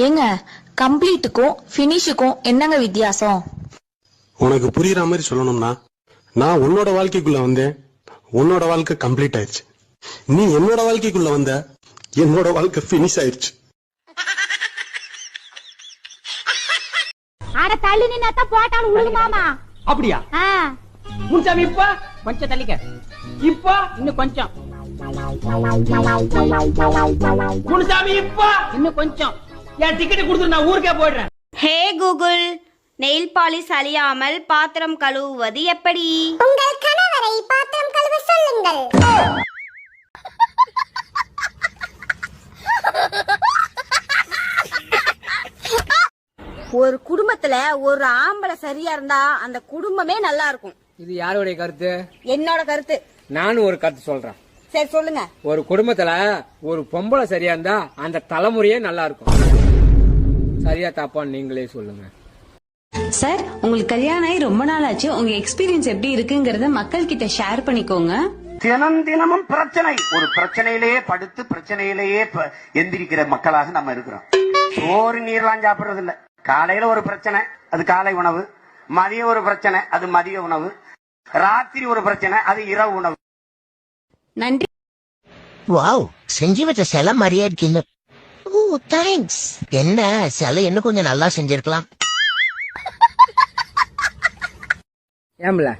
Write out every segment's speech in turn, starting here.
ஏங்க கம்ப்ளீட்டுக்கும் ஃபினிஷுக்கும் என்னங்க வித்தியாசம்? உனக்கு புரியுற மாதிரி சொல்லணும்னா, நான் உன்னோட வாழ்க்கைக்குள்ள வந்தேன், உன்னோட வாழ்க்கை கம்ப்ளீட் ஆயிடுச்சு. நீ என்னோட வாழ்க்கைக்குள்ள வந்த, என்னோட வாழ்க்கை பினிஷ் ஆயிடுச்சு. அட தள்ளி நின்னா போட்டாலும் உழுகு மாமா. அப்படியா? முன்சாமி இப்ப கொஞ்சம் தள்ளிக்க. இப்ப இன்னும் கொஞ்சம். முன்சாமி இப்ப இன்னும் கொஞ்சம். என் டிக்கெட் கொடுத்து நான் ஊருக்கே போயிடுறேன். ஹே கூகுள், நெயில் பாலிஷ் அழியாமல் பாத்திரம் கழுவுவது எப்படி? உங்கள் கணவரை பாத்திரம் கழுவ சொல்லுங்கள். ஒரு குடும்பத்துல ஒரு ஆம்பளை சரியா இருந்தா அந்த குடும்பமே நல்லா இருக்கும். இது யாருடைய கருத்து? என்னோட கருத்து. நானும் ஒரு கருத்து சொல்றேன். சரி சொல்லுங்க. ஒரு குடும்பத்துல ஒரு பொம்பளை சரியா இருந்தா அந்த தலைமுறையே நல்லா இருக்கும். சரியா தப்பான்னு நீங்களே சொல்லுங்க. சார், உங்களுக்கு கல்யாணம் ஆகி ரொம்ப நாள் ஆச்சு. உங்க எக்ஸ்பீரியன்ஸ் எப்படி இருக்குங்கறத மக்கள் கிட்ட ஷேர் பண்ணிக்கோங்க. தினமும் பிரச்சனை. ஒரு பிரச்சனையிலேயே படுத்து பிரச்சனையிலேயே எந்திரிக்கிற மக்களாக நம்ம இருக்கிறோம். சோறு நீர்லாம் சாப்பிடுறது இல்ல. காலையில ஒரு பிரச்சனை, அது காலை உணவு. மதியம் ஒரு பிரச்சனை, அது மதிய உணவு. ராத்திரி ஒரு பிரச்சனை, அது இரவு உணவு. நன்றி. வாவ், செஞ்சு வச்ச சிலை மாதிரியே இருக்கீங்க. ஓ தேங்க்ஸ். என்ன சிலை இன்னும் கொஞ்சம் நல்லா செஞ்சிருக்கலாம். ஏம்பல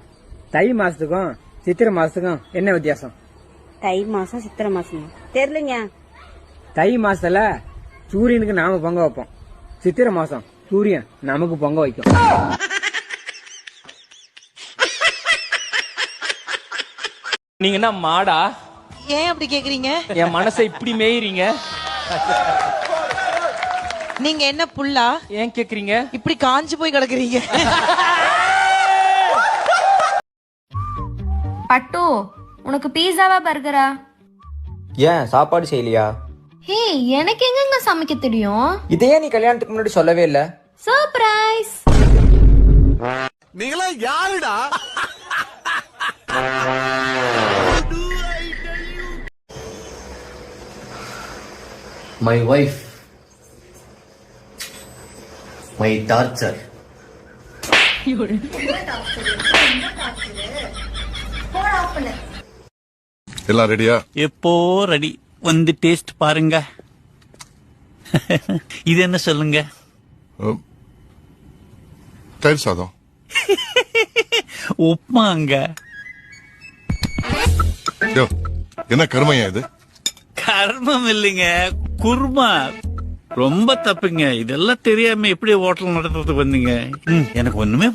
தை மாசத்துக்கும் சித்திரை மாசத்துக்கும் என்ன வித்தியாசம்? தை மாசம் சித்திரை மாசம் தெரியலங்க. தை மாசத்துல சூரியனுக்கு நாம பொங்க வைப்போம். சித்திரை மாசம் சூரியன் நமக்கு பொங்க வைக்கும். நீங்க என்ன மாடா? ஏன் அப்படி கேக்குறீங்க? என் மனசை இப்படி மேயிறீங்க. நீங்க என்ன புல்லா? ஏன் கேக்குறீங்க? இப்படி காஞ்சு போய் கிடக்குறீங்க. பட்டு, உனக்கு பீஸாவா பர்கரா? ஏன் சாப்பாடு செய்யலையா? ஹே, எனக்கு எங்கங்க சமைக்க தெரியும்? இதையே நீ கல்யாணத்துக்கு முன்னாடி சொல்லவே இல்ல. சர்ப்ரைஸ். நீங்களா யாருடா? My wife, my torture. எல்லாம் ரெடியா? எப்போ ரெடி. வந்து டேஸ்ட் பாருங்க. இது என்ன சொல்லுங்க? தயிர் சாதம். உப்மாங்க. என்ன கருமையா இது? கர்மம் இல்லைங்க, குருமா. ரொம்ப தப்புங்க. இதெல்லாம் தெரியாம எப்படி ஹோட்டல் நடத்துறதுக்கு வந்தீங்க? எனக்கு ஒண்ணுமே